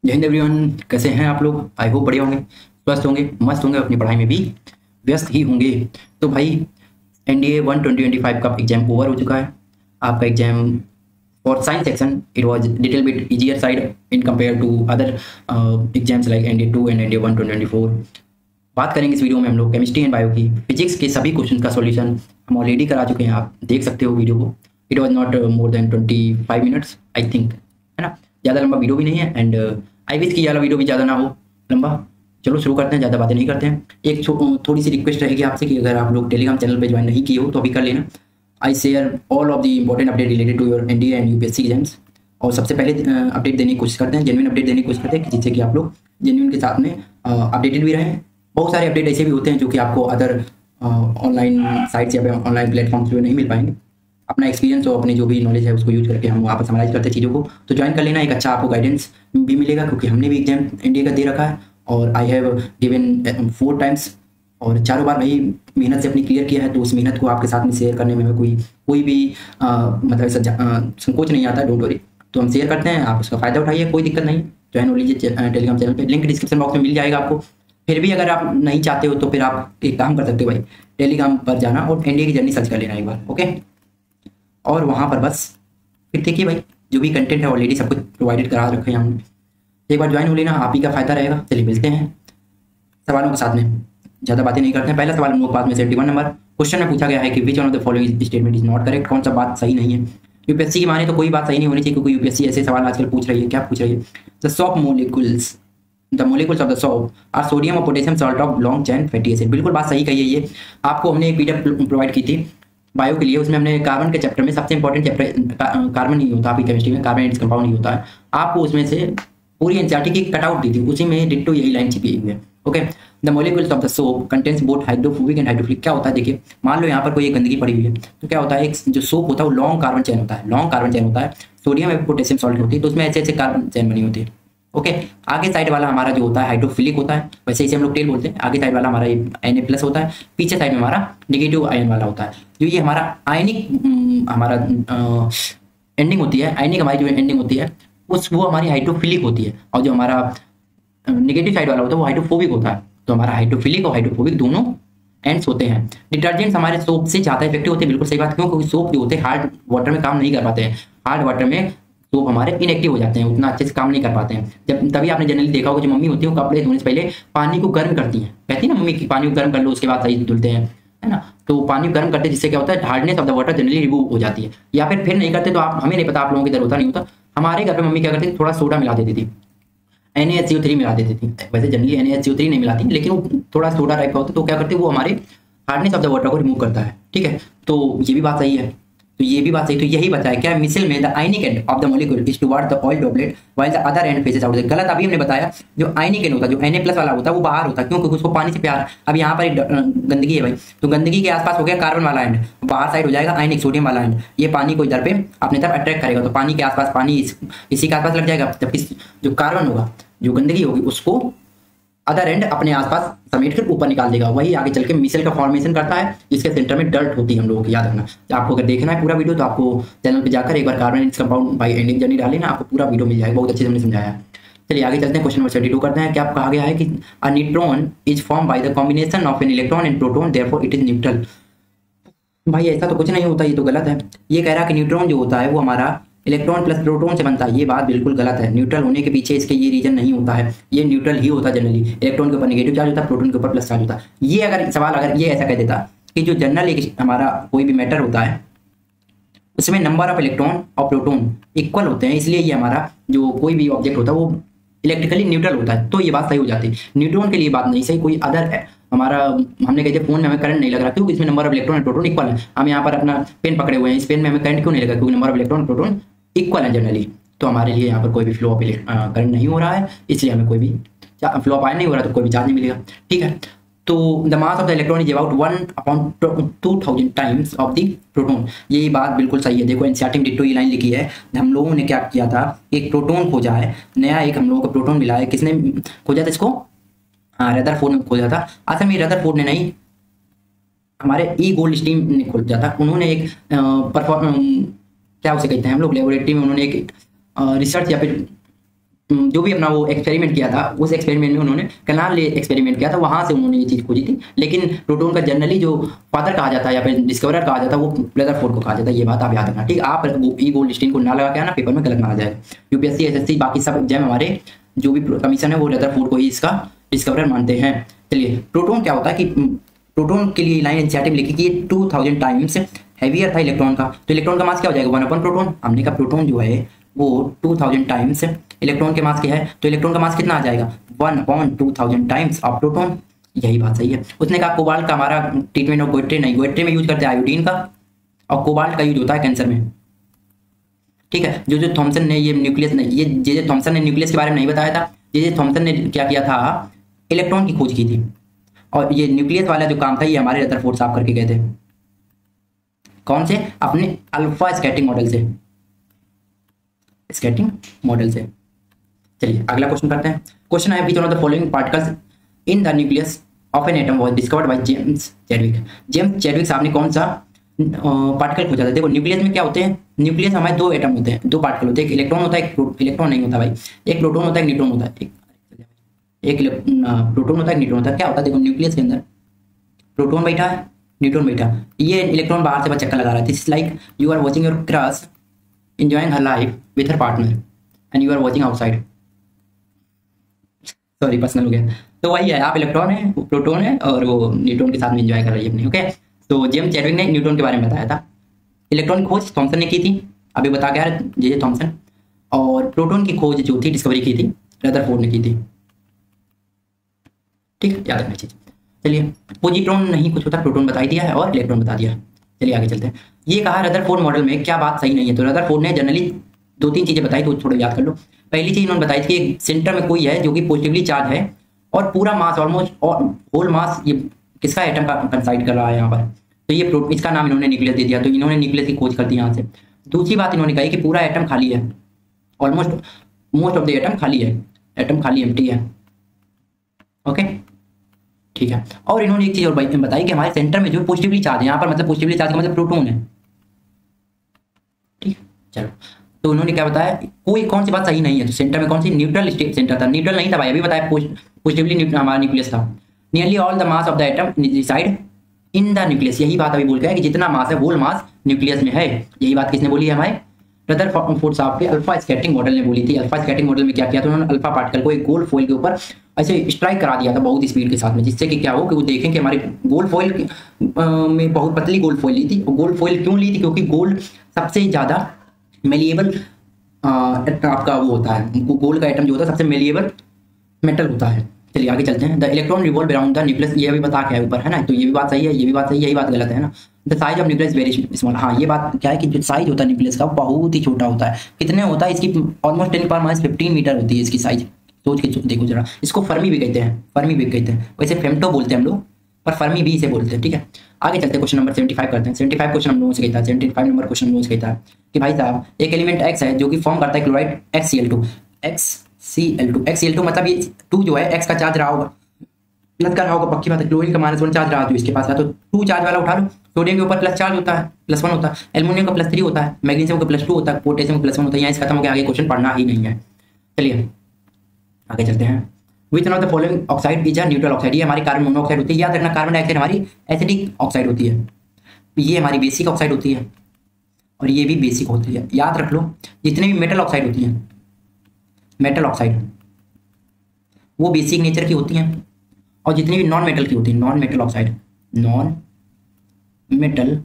जय हिंद एवरीवन, कैसे हैं आप लोग? आई होप बढ़िया होंगे, स्वस्थ होंगे, मस्त होंगे, अपनी पढ़ाई में भी व्यस्त ही होंगे। तो भाई एनडीए 1 2025 का एग्जाम ओवर हो चुका है। आपका exam for science section it was little bit easier side in compare to other exams like NDA 2 and NDA 1 2024। बात करेंगे इस वीडियो में हम लोग केमिस्ट्री एंड बायो की फिजिक्स के सभी क्वेश्चन का सॉल्यूशन हम ऑलरेडी करा चुके हैं। आप देख सकते हो वीडियो को। It was not more than 25 minutes I think, है ना? ज़्यादा लंबा वीडियो भी नहीं है एंड आई विश कि वाला वीडियो भी ज़्यादा ना हो लंबा। चलो शुरू करते हैं, ज़्यादा बातें नहीं करते हैं। एक थोड़ी सी रिक्वेस्ट रहेगी आपसे कि अगर आप लोग टेलीग्राम चैनल पे ज्वाइन नहीं किए हो तो अभी कर लेना। I share all of the important update related to your NDA and UPSC exams. और सबसे पहले अपडेट देने की कोशिश करते हैं, जेन्युइन अपडेट देने की कोशिश करते हैं जिससे कि आप लोग जेन्युइन के साथ में अपडेटेड भी रहें। बहुत सारे अपडेट ऐसे भी होते हैं जो कि आपको अदर ऑनलाइन साइट्स या ऑनलाइन प्लेटफॉर्म्स पे नहीं मिल पाएंगे। अपना एक्सपीरियंस और अपनी जो भी नॉलेज है उसको यूज करके हम वहाँ पर समराइज करते हैं चीज़ों को। तो ज्वाइन कर लेना, एक अच्छा आपको गाइडेंस भी मिलेगा क्योंकि हमने भी एग्जाम एनडीए का दे रखा है और आई हैव गिवन 4 टाइम्स और चारों बार वही मेहनत से अपनी क्लियर किया है। तो उस मेहनत को आपके साथ में शेयर करने में हमें कोई भी मतलब ऐसा संकोच नहीं आता। डोंट वरी, तो हम शेयर करते हैं, आप उसका फ़ायदा उठाइए, कोई दिक्कत नहीं। ज्वाइन हो लीजिए टेलीग्राम चैनल पर, लिंक डिस्क्रिप्शन बॉक्स में मिल जाएगा आपको। फिर भी अगर आप नहीं चाहते हो तो फिर आप एक काम कर सकते हो भाई, टेलीग्राम पर जाना और एनडीए की जर्नी सर्च कर लेना एक बार, ओके? और वहाँ पर बस फिर देखिए भाई, जो भी कंटेंट है ऑलरेडी सब कुछ प्रोवाइडेड करा रखे हैं हमने। एक बार ज्वाइन हो लेना, आप ही का फायदा रहेगा। चलिए मिलते हैं सवालों के साथ में, ज़्यादा बातें नहीं करते हैं। पहला सवाल हम लोग पास में 71 नंबर क्वेश्चन में पूछा गया है कि विच one of the following statement is not correct. कौन सा बात सही नहीं है? यूपीएससी की माने तो कोई बात सही नहीं होनी चाहिए क्योंकि यूपीएससी ऐसे सवाल आजकल पूछ रही है। क्या पूछ रही है? The molecules of the soap are sodium और potassium salt of long chain fatty acid. बिल्कुल बात सही कही है ये। आपको हमने एक पीडीएफ प्रोवाइड की थी बायो के लिए, उसमें हमने कार्बन के चैप्टर में सबसे इंपॉर्टेंट चैप्टर कार्बन ही होता है। आपकी केमिस्ट्री में कार्बन इट्स कंपाउंड ही होता है। आपको उसमें से पूरी एनसीईआरटी की कटआउट दी थी, उसी में डिट्टो यही लाइन छिपी हुई है, okay? The molecules of the soap contains both hydrophobic and hydrophilic. क्या होता है देखिए, मान लो यहाँ पर कोई एक गंदगी पड़ी हुई है तो क्या होता है, एक जो सोप होता है वो लॉन्ग कार्बन चैन होता है। लॉन्ग कार्बन चैन होता है, सोडियम और पोटेशियम सॉल्ट होती है, तो उसमें ऐसे ऐसे कार्बन चैन बनी होती है, ओके? आगे साइड वाला हमारा जो होता है हाइड्रोफिलिक होता है, वैसे इसे हम लोग टेल बोलते हैं। आगे साइड वाला हमारा Na+ होता है, पीछे साइड में हमारा नेगेटिव आयन वाला होता है। जो ये हमारा आयनिक हमारा एंडिंग होती है, आयनिक हमारी जो एंडिंग होती है वो हमारी हाइड्रोफिलिक होती है, और जो हमारा नेगेटिव साइड वाला होता है वो हाइड्रोफोबिक होता है। तो हमारा हाइड्रोफिलिक और हाइड्रोफोबिक दोनों एंड्स होते हैं। डिटर्जेंट्स हमारे सोप से ज़्यादा इफेक्टिव होते हैं, बिल्कुल सही बात। क्यों? क्योंकि सोप जो होते हैं हार्ड वाटर में काम नहीं कर पाते हैं। हार्ड वाटर में सोप हमारे इनएक्टिव हो जाते हैं, उतना अच्छे से काम नहीं कर पाते हैं। जब तभी आपने जनरली देखा होगा जो मम्मी होती है वो कपड़े धोने से पहले पानी को गर्म करती हैं, कहती है ना मम्मी कि पानी को गर्म कर लो उसके बाद सही धुलते हैं, है ना? तो पानी को गर्म करते जिससे क्या होता है, hardness of the water generally remove हो जाती है। या फिर नहीं करते तो आप, हमें नहीं पता आप लोगों की तरह होता नहीं होता। हमारे घर पे मम्मी क्या करती थी, थोड़ा सोडा मिला देती थी, NaHCO3 मिला देती थी। वैसे जनरली NaHCO3 नहीं मिलाती, लेकिन वो थोड़ा सोडा टाइप का होता है, तो क्या करते हैं वो हमारे हार्डनेस ऑफ द वाटर को रिमूव करता है, ठीक है? तो ये भी बात सही है, तो ये भी बात सही। तो यही बता है क्या, मिसल में the ionic end of the molecule is toward the oil droplet while the other and faces out. गलत अभी हमने बताया, जो आयनिक एंड होता है, जो Na+ वाला होता है वो बाहर होता है। क्यों? क्योंकि उसको पानी से प्यार। अब यहाँ पर एक गंदगी है भाई, तो गंदगी के आसपास हो गया कार्बन वाला एंड, बाहर साइड हो जाएगा आयनिक सोडियम वाला एंड। ये पानी को इधर पे अपने तरफ अट्रैक्ट करेगा, तो पानी के आसपास पानी इसी के आसपास लग जाएगा, जबकि जो कार्बन होगा, जो गंदगी होगी, उसको अदर एंड अपने आसपास समेट कर ऊपर निकाल देगा। वही आगे चल के मिसल का फॉर्मेशन करता है, जिसके सेंटर में डर्ट होती है। हम लोगों को याद रखना, आपको अगर देखना है पूरा वीडियो तो आपको चैनल पे जाकर एक बार carbon its compound by ending journey डालें ना, आपको पूरा वीडियो मिल जाएगा। बहुत अच्छे से हमने समझाया। चलिए आगे चलते हैं, क्वेश्चन नंबर 32 करते हैं। क्या कहा गया है कि a neutron is form by the combination of an electron and proton, therefore it is neutral. भाई ऐसा तो कुछ नहीं होता, ये तो गलत है। ये कह रहा है कि न्यूट्रॉन जो होता है वो हमारा इलेक्ट्रॉन प्लस प्रोटॉन से बनता है। ये बात बिल्कुल गलत है। न्यूट्रल होने के पीछे इसके ये रीजन नहीं होता है। ये न्यूट्रल ही होता है जनरली। इलेक्ट्रॉन के ऊपर नेगेटिव चार्ज होता है, प्रोटॉन के ऊपर प्लस चार्ज होता है। ये अगर सवाल अगर ये ऐसा कह देता कि जो जनरल एक हमारा कोई भी मैटर होता है उसमें नंबर ऑफ इलेक्ट्रॉन और प्रोटॉन इक्वल होते हैं, इसलिए ये हमारा जो कोई भी ऑब्जेक्ट होता है वो इलेक्ट्रिकली न्यूट्रल होता है, तो ये बात सही हो जाती है। न्यूट्रॉन के लिए बात नहीं सही। कोई अदर हमारा हमने कहा फोन में हमें करंट नहीं लग रहा क्योंकि इसमें नंबर ऑफ इलेक्ट्रॉन और प्रोटॉन इक्वल है। हम यहाँ पर अपना पेन पकड़े हुए हैं, इस पेन में हमें करंट क्यों नहीं लगा? क्योंकि नंबर ऑफ इलेक्ट्रॉन और प्रोटॉन इक्वल है जनरली। तो हमारे लिए यहाँ पर कोई भी फ्लो ऑफ करंट नहीं हो रहा है, इसलिए हमें कोई भी फ्लो ऑफ आयन नहीं हो रहा, तो कोई भी चार्ज नहीं मिलेगा, ठीक है? तो the mass of the electron is about 1/2000 times of the proton. यही बात बिल्कुल सही है। देखो एनसीईआरटी में डिट्टो ये लाइन लिखी है। हम लोगों ने क्या किया था, एक प्रोटॉन खोजा है नया, एक हम लोगों को प्रोटॉन मिला है। किसने खोजा था इसको? हाँ, रदरफोर्ड ने खोजा था। असल में रदरफोर्ड ने नहीं, हमारे ई गोल्डस्टीन ने खोजा था। उन्होंने एक क्या उसे कहते हैं हम लोग, लेबोरेटरी में उन्होंने एक रिसर्च या फिर जो भी अपना वो एक्सपेरिमेंट किया था, उस एक्सपेरिमेंट में उन्होंने कैनाल ले एक्सपेरिमेंट किया था, वहां से उन्होंने ये चीज खोजी थी। लेकिन प्रोटॉन का जनरली जो फादर कहा जाता है या फिर डिस्कवरर कहा जाता है वो रदरफोर्ड को कहा जाता है। ये बात आप याद रखना, ठीक। आप ई गोल्ड स्टीन को ना लगा के आना, पेपर में गलत माना जाएगा। यूपीएससी, एसएससी, बाकी सब एग्जाम हमारे जो भी कमीशन है वो रदरफोर्ड को ही इसका डिस्कवरर मानते हैं। चलिए, प्रोटॉन क्या होता है कि प्रोटॉन के लिए लाइन इनिशिएटिव लिखी कि 2000 टाइम्स हैवियर था इलेक्ट्रॉन का। तो इलेक्ट्रॉन का मास क्या हो जाएगा, 1 प्रोटॉन। हमने कहा प्रोटॉन जो है वो 2000 टाइम्स इलेक्ट्रॉन के मास के है, तो इलेक्ट्रॉन का मास कितना आ जाएगा, 1/2000 टाइम्स ऑफ प्रोटॉन। यही बात सही है। उसने कहा कोबाल्ट का हमारा ट्रीटमेंट ऑफ गोइट्रे नहीं, गोइट्रे में यूज करते हैं आयोडीन का, और कोबाल्ट का यूज होता है कैंसर में, ठीक है। जो थॉमसन ने ये न्यूक्लियस नहीं, ये जे थॉमसन ने न्यूक्लियस के बारे में नहीं बताया था। जे थॉमसन ने क्या किया था, इलेक्ट्रॉन की खोज की थी, और ये न्यूक्लियस वाला जो काम था ये हमारे रदरफोर्ड साहब करके गए थे। कौन से, अपने अल्फा स्कैटरिंग मॉडल से, स्कैटरिंग मॉडल से। चलिए अगला क्वेश्चन करते हैं। क्वेश्चन है, which one of the following particles in the nucleus of an atom was discovered by James Chadwick. James Chadwick साहब ने कौन सा पार्टिकल खोजा था। देखो न्यूक्लियस में क्या होते हैं, न्यूक्लियस हमारे 2 एटम होते हैं, 2 पार्टिकल होते हैं, एक इलेक्ट्रॉन होता है, एक इलेक्ट्रॉन नहीं होता भाई, एक प्रोटॉन होता है, एक न्यूट्रॉन होता है, एक प्रोटॉन होता है, एक न्यूट्रॉन होता है। क्या होता है, देखो न्यूक्लियस के अंदर प्रोटॉन बैठा है, न्यूट्रॉन बैठा है, ये इलेक्ट्रॉन बाहर से बस चक्कर लगा रहा है। This like you are watching your crush enjoying her life with her partner and you are watching outside। Sorry personal हो गया। तो वही है, आप इलेक्ट्रॉन है, प्रोटॉन है, और वो न्यूट्रॉन के साथ में एंजॉय कर रही है अपनी, ओके। तो जेम्स चैडविक ने न्यूट्रॉन के बारे में बताया था। इलेक्ट्रॉन की खोज थॉमसन ने की थी, अभी बता के आ रहे जे थॉमसन। और प्रोटॉन की खोज जो थी, डिस्कवरी की थी, रदरफोर्ड ने की थी, ठीक, याद रखना चीज। चलिए, पॉजिट्रॉन नहीं कुछ होता, प्रोटॉन बता दिया है और इलेक्ट्रॉन बता दिया। चलिए आगे चलते हैं। ये कहा रदरफोर्ड मॉडल में क्या बात सही नहीं है, तो रदरफोर्ड ने जनरली 2-3 चीजें बताई, तो थोड़ा याद कर लो। पहली चीज इन्होंने बताई थी कि सेंटर में कोई है जो कि पॉजिटिवली चार्ज है, और पूरा मास ऑलमोस्ट और होल मास ये किसका एटम का कंसाइड कर रहा है यहाँ पर, तो ये इसका नाम इन्होंने न्यूक्लियस दे दिया, तो इन्होंने न्यूक्लियस की खोज कर दी यहाँ से। दूसरी बात इन्होंने कही कि पूरा एटम खाली है, almost most of the atom खाली है, एटम खाली एम्प्टी है, ओके, ठीक है। और इन्होंने एक चीज और बताई कि हमारे सेंटर में जो पॉजिटिवली चार्ज है, यहाँ पर मतलब पॉजिटिवली चार्ज का मतलब प्रोटॉन है, ठीक। चलो, तो उन्होंने क्या बताया, कोई कौन सी बात सही नहीं है, तो सेंटर में कौन सी, न्यूट्रल सेंटर था, न्यूट्रल नहीं था भाई, अभी बताया पॉजिटिवली हमारा न्यूक्लियस था। Nearly all the mass of the atom reside in the nucleus, यही बात अभी बोल गया कि जितना मास है वो मास न्यूक्लियस में है। यही बात किसने बोली है, हमारे रदरफोर्ड साहब के अल्फा स्कैटरिंग मॉडल ने बोली थी। अल्फा स्कैटरिंग मॉडल में क्या किया था उन्होंने, अल्फा पार्टिकल को एक गोल्ड फॉइल के ऊपर ऐसे स्ट्राइक करा दिया था बहुत स्पीड के साथ में, जिससे कि क्या हो कि वो देखें कि हमारे गोल्ड फॉइल में बहुत पतली गोल्ड फॉइल ली थी। और गोल्ड फॉइल क्यों ली थी, क्योंकि गोल्ड सबसे ज़्यादा मेलिएबल आपका वो होता है, गोल्ड का एटम जो होता है सबसे मेलिएबल मेटल होता है। चलिए आगे चलते हैं। The electron revolve around the nucleus, ये भी बता के है ऊपर, है ना, तो ये भी बात सही है, ये भी बात सही है, यही बात गलत है ना। The size of nucleus very small, हाँ ये बात क्या है कि जो साइज होता है न्यूक्लियस का बहुत ही छोटा होता है। कितने होता है, इसकी ऑलमोस्ट 10⁻15 मीटर होती है इसकी साइज, सोच के देखो जरा। इसको फर्मी भी कहते हैं, फर्मी भी कहते हैं, वैसे फेम्टो बोलते हैं हम लोग, पर फर्मी भी इसे बोलते हैं, ठीक है। आगे चलते हैं, क्वेश्चन नंबर 75 करते हैं। 75 क्वेश्चन हम लोगों से कहता है, 75 नंबर क्वेश्चन हम लोगों से कहता है कि भाई साहब एक एलिमेंट एक्स है जो कि फॉर्म करता है क्लोराइड XCl2, XCl2, XCl2 मतलब ये 2 जो है एक्स का चार्ज रहा होगा, प्लस का रहा होगा, पक्की बात है। क्लोरीन का -1 चार्ज रहा जो इसके पास है, तो 2 चार्ज वाला उठा लो। सोडियम के ऊपर प्लस चार्ज होता है, +1 होता है, एल्युमिनियम का +3 होता है, मैग्नीशियम का +2 होता है, पोटेशियम का +1 होता है। यहाँ से खत्म हो गया, आगे क्वेश्चन पढ़ना ही नहीं है। चलिए आगे चलते हैं। विच one of the following oxide is a neutral oxide, ये हमारी कार्बन मोनोऑक्साइड होती है। याद रखना, कार्बन डाइऑक्साइड हमारी एसिडिक ऑक्साइड होती है, ये हमारी बेसिक ऑक्साइड होती है, और ये भी बेसिक होती है। याद रख लो, जितने भी मेटल ऑक्साइड होती हैं, मेटल ऑक्साइड वो बेसिक नेचर की होती हैं, और जितनी भी नॉन मेटल की होती है, non metal oxide, non metal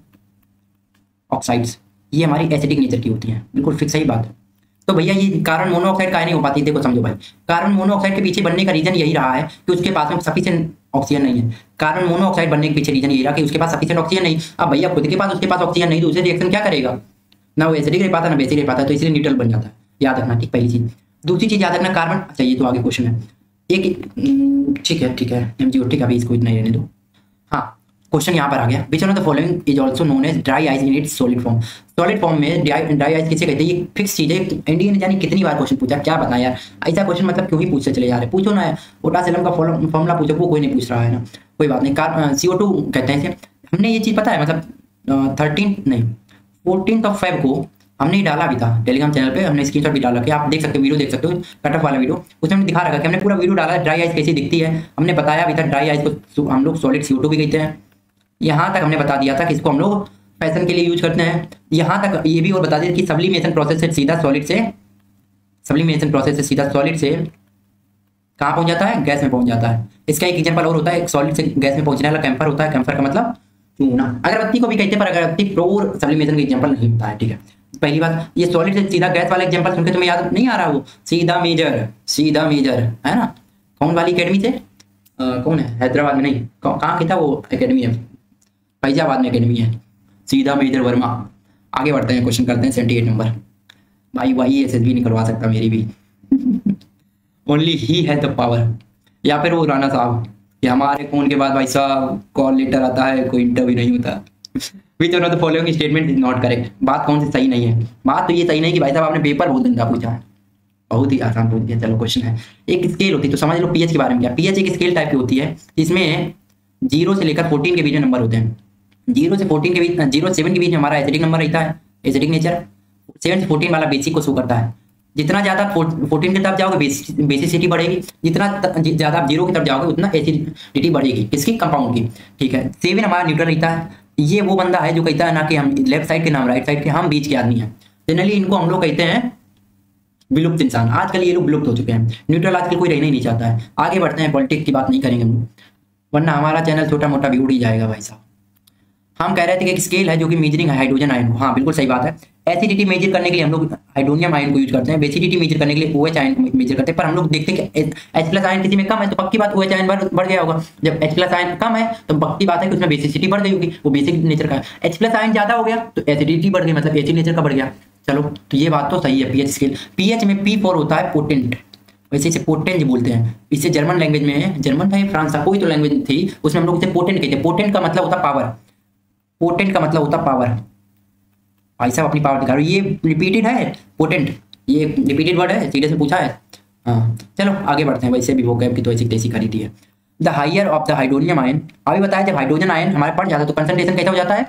oxides ये हमारी एसिडिक नेचर की होती हैं। बिल्कुल फिक्स सही बात है। तो भैया ये कार्बन मोनोऑक्साइड काहे नहीं हो पाती, देखो समझो भाई, कार्बन मोनोऑक्साइड के पीछे बनने का रीजन यही रहा है कि उसके पास में सफिशिएंट ऑक्सीजन नहीं है। कार्बन मोनोऑक्साइड बनने के पीछे रीजन यही रहा कि उसके पास सफिशिएंट ऑक्सीजन नहीं। अब भैया खुद के पास उसके पास ऑक्सीजन नहीं, दूसरे रिएक्शन क्या करेगा, ना वो एसिडिक रह पाता ना बेसिक रह पाता, तो इसलिए न्यूट्रल बन जाता है। याद रखना, ठीक, पहली चीज। दूसरी चीज याद रखना, कार्बन, अच्छा ये तो आगे क्वेश्चन है एक, ठीक है MGO, ठीक है, अभी इसको इतना ही रहने दो। हाँ, क्वेश्चन यहाँ पर आ गया, which one of the following is also known as dry ice in its solid form. Solid form में ड्राई आइस किसे कहते हैं, ये फिक्स चीज है। इंडिया ने जाने कितनी बार क्वेश्चन पूछा, क्या बताया यार, ऐसा क्वेश्चन मतलब क्यों ही पूछते चले जा रहे, पूछो ना, पोटासियम का फॉर्मूला पूछो, वो कोई नहीं पूछ रहा है ना, कोई बात नहीं। CO2 कहते हैं इसे। हमने ये चीज पता है, मतलब 14 Feb को हमने डाला भी था टेलीग्राम चैनल पे, हमने स्क्रीनशॉट भी डाला कि आप देख सकते हो, वीडियो देख सकते हो, कट ऑफ वाला वीडियो, उसमें हमने दिखा रखा कि हमने पूरा वीडियो डाला ड्राई आइस कैसी दिखती है। हमने बताया भी था ड्राई आइस को हम लोग सॉलिड CO2 भी कहते हैं। यहाँ तक हमने बता दिया था कि इसको हम लोग फैशन के लिए यूज करते हैं। यहाँ तक ये भी और बता दिया कि सब्लिमेशन प्रोसेस से सीधा सॉलिड से, सब्लिमेशन प्रोसेस से सीधा सॉलिड से कहाँ पहुंच जाता है, गैस में पहुंच जाता है। इसका एक एग्जांपल और होता है, एक सॉलिड से गैस में पहुंचने वाला कैंफर होता है। कैंफर का मतलब चूना, अगरबत्ती को भी कहते हैं, पर अगरबत्ती प्योर सब्लिमेशन का एग्जांपल नहीं होता है, ठीक है। पहली बात, ये सॉलिड से सीधा गैस वाला एग्जांपल सुनकर तुम्हें याद नहीं आ रहा, वो सीधा मेजर, सीधा मेजर है ना, कौन वाली एकेडमी से, कौन है, हैदराबाद में नहीं, कहाँ की था वो एकेडमी है, फैजाबाद में एकेडमी है, सीधा मेजर वर्मा। आगे बढ़ते हैं, क्वेश्चन करते हैं 78 नंबर। भाई SSB नहीं करवा सकता मेरी भी ओनली ही है द पावर। या फिर वो राणा साहब कि हमारे फोन के बाद भाई साहब कॉल लेटर आता है, कोई इंटरव्यू नहीं होता। विच one of the following statement is not correct. बात कौन सी सही नहीं है? बात तो ये सही नहीं कि भाई साहब आपने पेपर बहुत गंदा पूछा है, बहुत ही आसान पूछ दिया। चलो क्वेश्चन है, एक स्केल होती है तो समझ लो पीएच के बारे में क्या। पीएच एक स्केल टाइप की होती है जिसमें 0 से लेकर 14 के बीच में नंबर होते हैं। 0 से 14 के बीच, 0 से 7 के बीच में हमारा एसिडिक नंबर रहता है, एसिडिक नेचर। 7 से 14 वाला बेसिक को शो करता है। जितना ज्यादा 14 की तरफ जाओगे बेसिसिटी बढ़ेगी, जितना ज्यादा आप 0 की तरफ जाओगे उतना एसिडिटी बढ़ेगी, किसकी, कंपाउंड की, ठीक है। 7 हमारा न्यूट्रल रहता है। ये वो बंदा है जो कहता है ना कि हम लेफ्ट साइड के नाम राइट साइड के, हम बीच के आदमी हैं। जनरली इनको हम लोग कहते हैं विलुप्त इंसान। आजकल ये लोग विलुप्त हो चुके हैं। न्यूट्रल आजकल कोई रहना ही नहीं चाहता है। आगे बढ़ते हैं, पॉलिटिक्स की बात नहीं करेंगे हम लोग, वरना हमारा चैनल छोटा मोटा भी उड़ ही जाएगा भाई साहब। हम कह रहे थे कि एक स्केल है जो कि मेजरिंग है हाइड्रोजन आयन को। हाँ बिल्कुल सही बात है। एसिडिटी मेजर करने के लिए हम लोग हाइड्रोनियम आयन को यूज करते हैं, बेसिडिटी मेजर करने के लिए OH आयन को मेजर करते हैं। पर हम लोग देखते हैं कि H+ आयन किसी में कम है तो पक्की बात OH आयन बढ़ गया होगा। जब H+ आयन कम है तो पक्की बात है कि उसमें बेसिसिटी बढ़ गई होगी, वो बेसिक नेचर का है। H+ आयन ज्यादा हो गया तो एसिडिटी बढ़ गई, मतलब एसिड नेचर का बढ़ गया। चलो तो ये बात तो सही है। पीएच स्केल, पीएच में P4 होता है पोटेंट, वैसे इसे पोटेंट बोलते हैं। इसे जर्मन लैंग्वेज में, जर्मन था फ्रांस का, कोई तो लैंग्वेज थी, उसमें हम लोग इसे पोटेंट कहते हैं। पोटेंट का मतलब होता पावर, पोटेंट का मतलब होता पावर। भाई साहब अपनी पावर दिखा रहे हो, ये रिपीटेड है पोटेंट, ये रिपीटेड वर्ड है, सीरियस में पूछा है। हाँ चलो आगे बढ़ते हैं, वैसे भी वोकैब की तो ऐसी तैसी खरीदी है। The higher of the hydronium ion, अभी बताया जब हाइड्रोजन आयन हमारे बढ़ जाता है तो कंसंट्रेशन कैसा हो जाता है,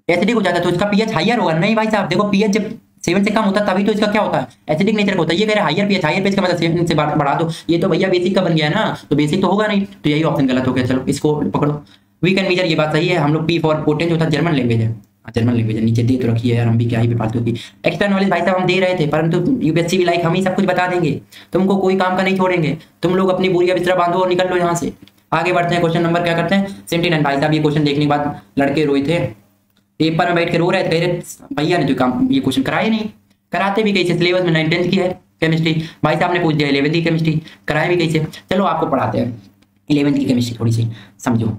एसिडिक हो जाता है, तो इसका पीएच हायर होगा। नहीं भाई साहब देखो, पीएच जब 7 से कम होता है तभी तो इसका क्या होता है, एसिडिक नेचर का होता है। ये कह रहे हायर पीएच, हायर पीएच का मतलब 7 से बढ़ा दो, ये तो भैया बेसिक का बन गया ना, तो बेसिक तो होगा नहीं, तो यही ऑप्शन गलत हो गया। चलो इसको पकड़ो। वी कैन मेजर, ये बात सही है। हम लोग P4 पोटेंट होता है, जर्मन लैंग्वेज है, जर्मन लैंग्वेज है, नीचे दे तो रखी है यार, हम भी क्या ही बेफालतू की एक्स्ट्रा नॉलेज भाई साहब हम दे रहे थे, परंतु यूपीएससी भी लाइक हम ही सब कुछ बता देंगे, तुमको कोई काम का नहीं छोड़ेंगे। तुम लोग अपनी बोरिया बिस्तरा बांधो और निकल लो यहाँ से। आगे बढ़ते हैं, क्वेश्चन नंबर क्या करते हैं 79। भाई साहब ये क्वेश्चन देखने के बाद लड़के रोए थे, पेपर में बैठ के रो रहे थे, कह रहे भैया ने तो काम ये क्वेश्चन कराए नहीं, कराते भी कैसे, सिलेबस में 9th की है केमिस्ट्री, भाई साहब ने पूछ दिया 11th की केमिस्ट्री, कराए भी कैसे। चलो आपको पढ़ाते हैं 11th की केमिस्ट्री, थोड़ी सी समझो,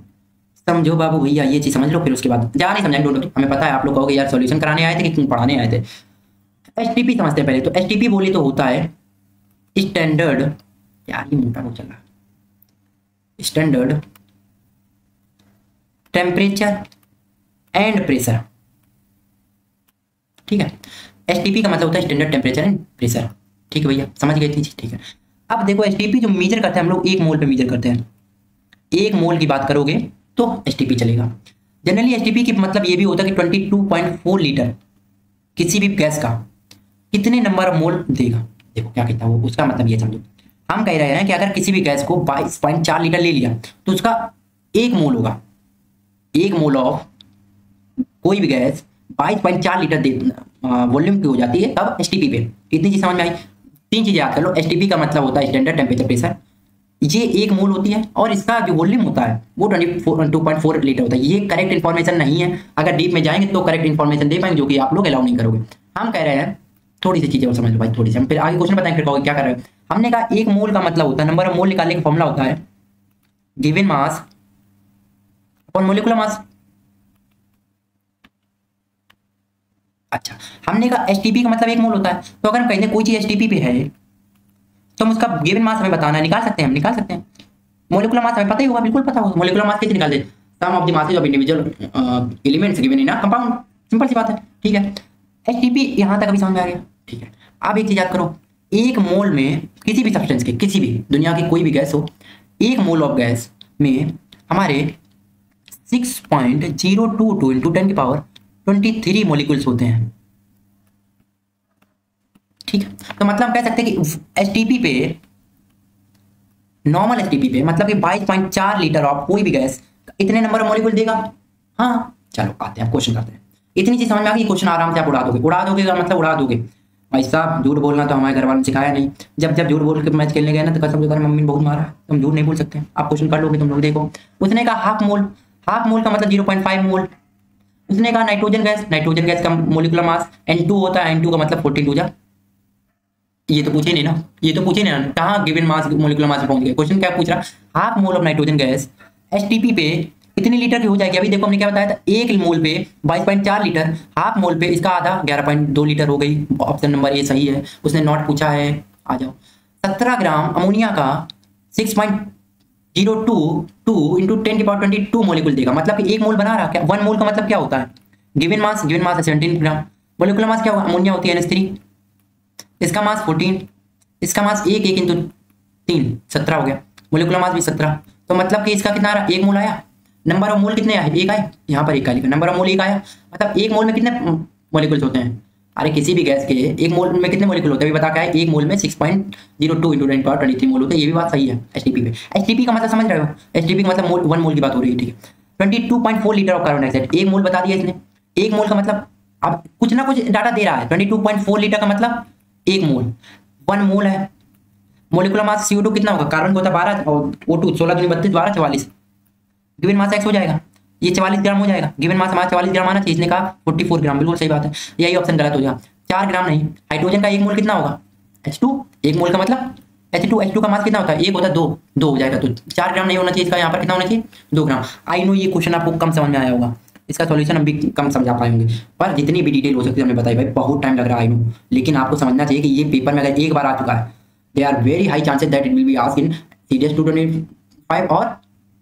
समझो बाबू भैया, ये चीज समझ लो, फिर उसके बाद जा नहीं समझाएंगे डोंट, हमें पता है आप लोग कहोगे यार सॉल्यूशन कराने आए थे कि पढ़ाने आए थे। एसटीपी समझते हैं पहले तो। एसटीपी बोली तो होता है स्टैंडर्ड, यार ये मोटा नहीं चल रहा, स्टैंडर्ड टेम्परेचर एंड प्रेशर, ठीक है। एसटीपी का मतलब होता है स्टैंडर्ड टेम्परेचर एंड प्रेशर, ठीक है भैया, समझ गए थी, ठीक है। अब देखो एसटीपी जो मेजर करते हैं हम लोग 1 मोल पे मेजर करते हैं, 1 मोल की बात करोगे तो एसटीपी चलेगा। जनरली एसटीपी की मतलब ये भी होता है कि 22.4 लीटर किसी भी गैस का कितने नंबर ऑफ मोल देगा। देखो क्या कहता है वो, उसका मतलब ये समझो, हम कह रहे हैं कि अगर किसी भी गैस को 22.4 लीटर ले लिया तो उसका 1 मोल होगा, 1 मोल ऑफ कोई भी गैस 22.4 लीटर वॉल्यूम की हो जाती है तब एसटीपी पे। इतनी चीज समझ में आई। 3 चीजें याद कर लो। एसटीपी का मतलब होता है स्टैंडर्ड टेम्परेचर प्रेशर, ये 1 मोल होती है, और इसका जो वॉल्यूम होता है वो 22.4 लीटर होता है। ये करेक्ट इन्फॉर्मेशन नहीं है, अगर डीप में जाएंगे तो करेक्ट इन्फॉर्मेशन दे पाएंगे, जो कि आप लोग अलाउ नहीं करोगे। हम कह रहे हैं थोड़ी सी चीजें और समझ लो भाई, थोड़ी सी, हम फिर आगे क्वेश्चन बताएंगे फिर कहोगे क्या कर रहे हैं। हमने कहा 1 मोल का मतलब होता है, नंबर ऑफ मोल निकालने का फॉर्मूला होता है given mass upon molecular mass. अच्छा, हमने कहा एसटीपी का मतलब 1 मोल होता है, तो अगर हम कहते हैं कोई चीज एसटीपी पे है तो हम उसका गिवन मास हमें बताना है, निकाल सकते हैं, हम निकाल सकते हैं। मोलिकुलर मास हमें पता ही होगा, बिल्कुल पता होगा। मोलिकुलर मास कैसे निकालते हैं, sum of the masses of individual elements given in a compound, simple सी बात है, ठीक है। एसटीपी यहां तक अभी समझ में आ गया, ठीक है। अब एक चीज याद करो, 1 मोल में किसी भी सब्सटेंस के, किसी भी दुनिया की कोई भी गैस हो, 1 मोल ऑफ गैस में हमारे 6.022 × 10⁻23 मॉलिक्यूल्स होते हैं, ठीक है, तो मतलब हम कह सकते हैं कि एसटीपी पे, नॉर्मल एसटीपी पे मतलब कि 22.4 लीटर ऑफ कोई भी गैस इतने नंबर ऑफ मॉलिक्यूल देगा। हाँ चलो आते हैं, क्वेश्चन करते हैं। इतनी चीज समझ में आ गई, क्वेश्चन आराम से आप उड़ा दोगे का मतलब उड़ा दोगे। भाई साहब झूठ बोलना तो हमारे घर वालों ने सिखाया नहीं। जब जब झूठ बोल के मैच खेलने गए ना तो कसम से मम्मी ने बहुत मारा। तुम झूठ नहीं बोल सकते, आप क्वेश्चन कर लोगे तुम लोग। देखो उसने कहा हाफ मोल, हाफ मोल का मतलब 0.5 मोल। उसने कहा नाइट्रोजन गैस, नाइट्रोजन गैस का मोलिकुलर मास N2 होता है, N2 का मतलब 14 ये तो पूछे नहीं ना, ये तो पूछे नहीं ना कहाँ गिवन मास मोलिकुलर मास पहुंच गए। क्वेश्चन क्या पूछ रहा, half mole of nitrogen gas STP पे कितनी लीटर की हो जाएगी। अभी देखो हमने क्या बताया था, 1 मोल पे 22.4 लीटर, हाफ मोल पे इसका आधा 11.2 लीटर हो गई। ऑप्शन नंबर ए सही है, उसने नॉट पूछा है। आ जाओ, 17 ग्राम अमोनिया का 6.022 इंटू 10⁻22 मोलिकुल देगा। मतलब कि 1 मोल बना रहा, क्या 1 मोल का मतलब क्या होता है, गिवन मास है 17 ग्राम। मोलिकुलर मास क्या होगा, अमोनिया होती है NH3, इसका मास 14, इसका मास 1 इंटू 3 17 हो गया, मोलिकुलर मास भी 17। तो मतलब कि इसका कितना आ रहा, 1 मोल आया। नंबर ऑफ मोल कितने आए, 1 आए, यहाँ पर 1 लिखा, नंबर ऑफ मोल 1 आया। मतलब 1 मोल में कितने मोलिकुल्स होते हैं। अरे किसी भी गैस के 1 मोल में कितने मोलिकुल होते हैं अभी बता के आए, 1 मोल में 6.02 इंटू 10⁻23 मोल होते हैं। ये भी बात सही है एसटीपी पे। एसटीपी का मतलब समझ रहे हो, एसटीपी का मतलब मोल, 1 मोल की बात हो रही है, ठीक है। 22.4 लीटर ऑफ कार्बन डाइऑक्साइड, 1 मोल बता दिया इसने। 1 मोल का मतलब अब कुछ ना कुछ डाटा दे रहा है। 22.4 लीटर का मतलब 1 मोल, 1 मोल है। मोलिकुलर मास CO2 कितना होगा, कार्बन को होता है 12 और O2 16 दूनी 32 12 44, गिवन मास x हो जाएगा, ये 44 ग्राम हो जाएगा। गिवन मास हमारा 44 ग्राम आना चाहिए, इसने कहा 44 ग्राम, बिल्कुल सही बात है। यही ऑप्शन गलत हो जाएगा, 4 ग्राम नहीं। हाइड्रोजन का 1 मोल कितना होगा, H2, 1 मोल का मतलब H2 का मास कितना होता है, 1 होता है 2 हो जाएगा, तो 4 ग्राम नहीं होना चाहिए इसका, यहाँ पर कितना होना चाहिए 2 ग्राम। आई नो ये क्वेश्चन आपको कम समझ में आया होगा, इसका सॉल्यूशन हम भी कम समझा पाएंगे, पर जितनी भी डिटेल हो सकती है हमने बताई भाई, बहुत टाइम लग रहा है आई नो, लेकिन आपको समझना चाहिए कि ये पेपर में अगर एक बार आ चुका है, there are very high chances that it will be asked in CDS 225 और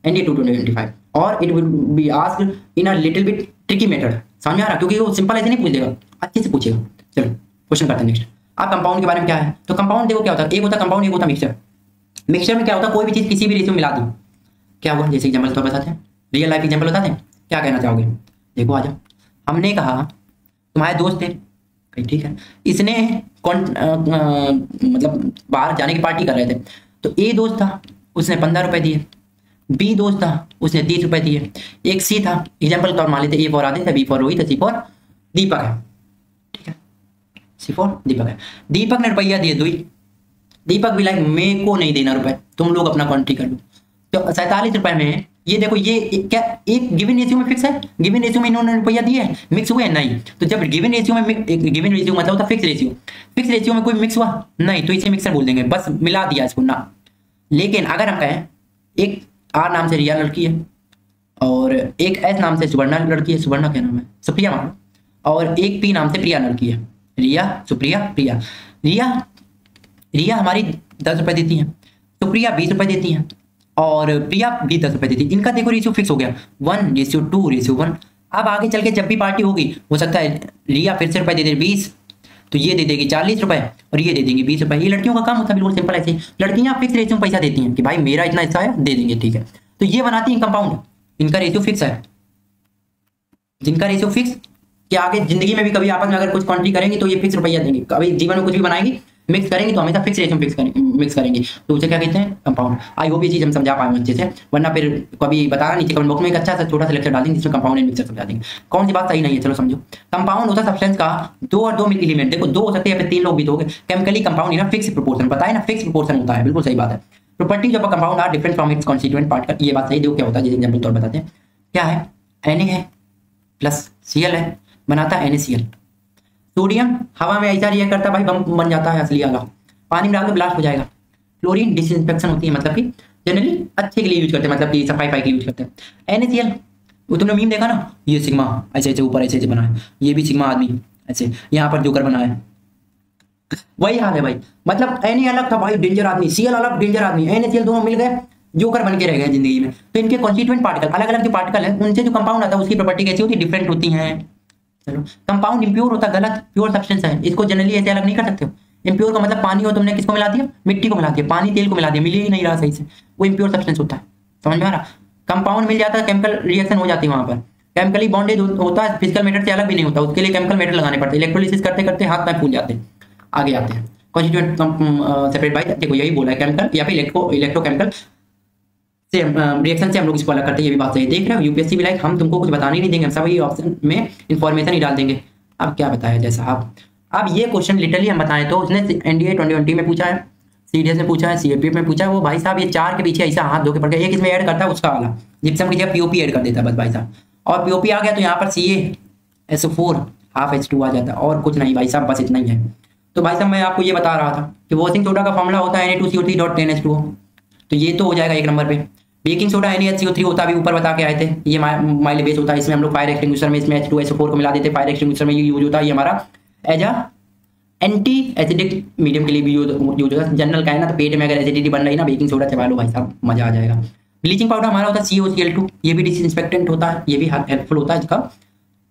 NDA 225, और it will be asked in a little bit tricky method. समझ में आ रहा, क्योंकि वो सिंपल ऐसे नहीं पूछ देगा, अच्छे से पूछेगा। चलो क्वेश्चन करते हैं नेक्स्ट। आप कंपाउंड के बारे में क्या है, तो कंपाउंड देखो क्या होता है, एक होता है कंपाउंड, एक होता है मिक्सचर। मिक्सचर में क्या होता है, कोई भी चीज किसी भी रेशियो में मिला दी, क्या हुआ, जैसे एग्जाम्पल तो बताते हैं, रियल लाइफ एग्जाम्पल बताते हैं, क्या कहना चाहोगे। देखो आ जाओ, हमने कहा तुम्हारे दोस्त थे, ठीक है, इसने मतलब बाहर जाने की पार्टी कर रहे थे, तो ए दोस्त था उसने 15 रुपए दिए, बी दोस्त था उसने 30 रुपए दिए, एक सी था, एग्जाम्पल तौर मान लेते A for Aditya, B for Rohit, C for Deepak है, ठीक है, सी फॉर दीपक है। दीपक ने रुपया दिए 2, दीपक भी लाइक मेरे को नहीं देना रुपए, तुम लोग अपना क्वांटिटी कर लो। तो 47 रुपए में ये देखो, ये क्या एक गिवन रेशियो में फिक्स है, गिवन रेशियो में इन्होंने रुपया दिया है, मिक्स हुए नहीं। तो जब गिवन रेशियो में, गिवन रेशियो मतलब होता है फिक्स रेशियो, फिक्स रेशियो में कोई मिक्स हुआ नहीं तो इसे मिक्सर बोल देंगे, बस मिला दिया इसको ना। लेकिन अगर हम कहें एक R नाम से रिया लड़की है और एक S नाम से सुवर्णा लड़की है, सुवर्णा क्या नाम है, सुप्रिया मान लो, और एक P नाम से प्रिया लड़की है, रिया सुप्रिया प्रिया। रिया हमारी 10 रुपए देती है, सुप्रिया 20 रुपए देती है, और प्रिया भी 10 रुपए देती है। इनका देखो रेशियो फिक्स हो गया 1:2:1। अब आगे चल के जब भी पार्टी होगी, हो सकता है रिया फिर से रुपए दे दे 20, तो ये दे देगी 40 रुपए और ये दे देंगे 20 रुपए। ये लड़कियों का काम होता है, बिल्कुल सिंपल ऐसे। लड़कियां फिक्स रेशियो में पैसा देती हैं कि भाई मेरा इतना हिस्सा है, दे देंगे, ठीक है। तो ये बनाती हैं कंपाउंड, इनका रेशियो फिक्स है। जिनका रेशियो फिक्स, कि आगे जिंदगी में भी कभी आपस में अगर कुछ क्वांटिटी करेंगे तो ये फिक्स रुपया देंगे, कभी जीवन में कुछ भी बनाएंगे मिक्स करेंगे तो हमेशा फिक्स रेशियो मिक्स करेंगे, तो उसे क्या कहते हैं, कंपाउंड। आई होप ये चीज हम समझा पाएंगे अच्छे से, वरना फिर कभी बताना नीचे कमेंट बॉक्स में एक अच्छा सा छोटा सा लेक्चर डाल देंगे जिसमें कंपाउंड एंड मिक्सचर समझा देंगे। कौन सी बात सही नहीं है, चलो समझो। कंपाउंड होता है सब्सटेंस का 2 और 2 एलिमेंट, देखो 2 हो सकते हैं या फिर 3 लोग भी दोगे। Chemically compound in fix proportion, पता है ना, फिक्स प्रोपोर्शन होता है, बिल्कुल सही बात है। Properties of a compound are different from its constituent particle, ये बात सही। देखो क्या होता है, जैसे एग्जांपल तौर बताते हैं, क्या है, Na है प्लस Cl है, बनाता है NaCl। सोडियम हवा में ऐसा रिएक्ट करता है भाई, बम बन जाता है असली वाला, पानी में डाल के ब्लास्ट हो जाएगा। क्लोरीन डिसइंफेक्शन होती है, मतलब कि जनरली अच्छे के लिए यूज करते हैं, मतलब कि सफाई के लिए यूज करते हैं। NaCl वो तुमने मीम देखा ना, ये सिग्मा ऐसे ऐसे ऊपर ऐसे ऐसे बना है, ये भी सिग्मा आदमी ऐसे, यहाँ पर जोकर बना है, वही हाल है भाई। मतलब Na अलग था भाई, डेंजर आदमी, Cl अलग डेंजर आदमी, NaCl दोनों मिल गए, जोकर बन के रह गए जिंदगी में। तो इनके कॉन्स्टिट्यूएंट पार्टिकल अलग अलग जो पार्टिकल है उनसे जो कंपाउंड आता है उसकी प्रॉपर्टी कैसी होती है, डिफरेंट होती है। चलो, कंपाउंड इंप्योर होता है, गलत, प्योर सब्सटेंस है, इसको जनरली ऐसे अलग नहीं कर सकते हो। इंप्योर का मतलब पानी हो, तुमने किसको मिला दिया, मिट्टी को मिला दिया, पानी तेल को मिला दिया, मिल ही नहीं रहा सही से, वो इंप्योर सब्सटेंस होता है। समझ में आ रहा, कंपाउंड मिल जाता है, केमिकल रिएक्शन हो जाती है वहां पर, केमिकली बॉन्डेज होता है, फिजिकल मेथड से अलग भी नहीं होता, उसके लिए केमिकल मेथड लगाने पड़ते हैं, इलेक्ट्रोलिसिस करते करते हाथ पैर फूल जाते हैं। आगे आते हैं। कॉन्स्टिट्यूएंट सेपरेट बाय, देखो यही बोला है केमिकल या फिर इलेक्ट्रोकेमिकल से रिएक्शन से हम लोग इसको अलग करते हैं, ये भी बात सही है। देख रहे हो यूपीएससी भी लाइक हम तुमको कुछ बताने नहीं देंगे, हम सब ये ऑप्शन में इंफॉर्मेशन ही डाल देंगे। अब क्या बताया जाए साहब, अब ये क्वेश्चन लिटरली हम बताएं तो उसने एनडीए 2020 में पूछा है, सीडीएस में पूछा है, सीएपीएफ में पूछा है। वो भाई साहब ये चार के पीछे ऐसा हाथ धो के पड़ गया, एक इसमें ऐड करता है उसका वाला जिप्सम की जगह पीओपी ऐड कर देता है बस भाई साहब, और पीओपी आ गया तो यहाँ पर CaSO4 हाफ H2 आ जाता है, और कुछ नहीं भाई साहब, बस इतना ही है। तो भाई साहब मैं आपको ये बता रहा था कि वॉशिंग सोडा का फॉर्मूला होता है Na2CO3.10H2O, तो ये तो हो जाएगा एक नंबर पे। बेकिंग सोडा NaHCO3 होता है, अभी ऊपर बता के आए थे, ये माइल बेस होता है, इसमें हम लोग फायर एक्सटिंग्विशर में इसमें H2SO4 को मिला देते हैं, फायर एक्सटिंग्विशर में ये यूज होता है, ये हमारा as a anti acidic medium के लिए भी यूज होता है। जनरल का है ना, तो पेट में अगर एसिडिटी बन रही है ना, बेकिंग सोडा चबा लो भाई साहब, मजा आ जाएगा। ब्लीचिंग पाउडर हमारा होता है COCl2, ये भी डिसइंफेक्टेंट होता है, ये भी हेल्पफुल होता है, इसका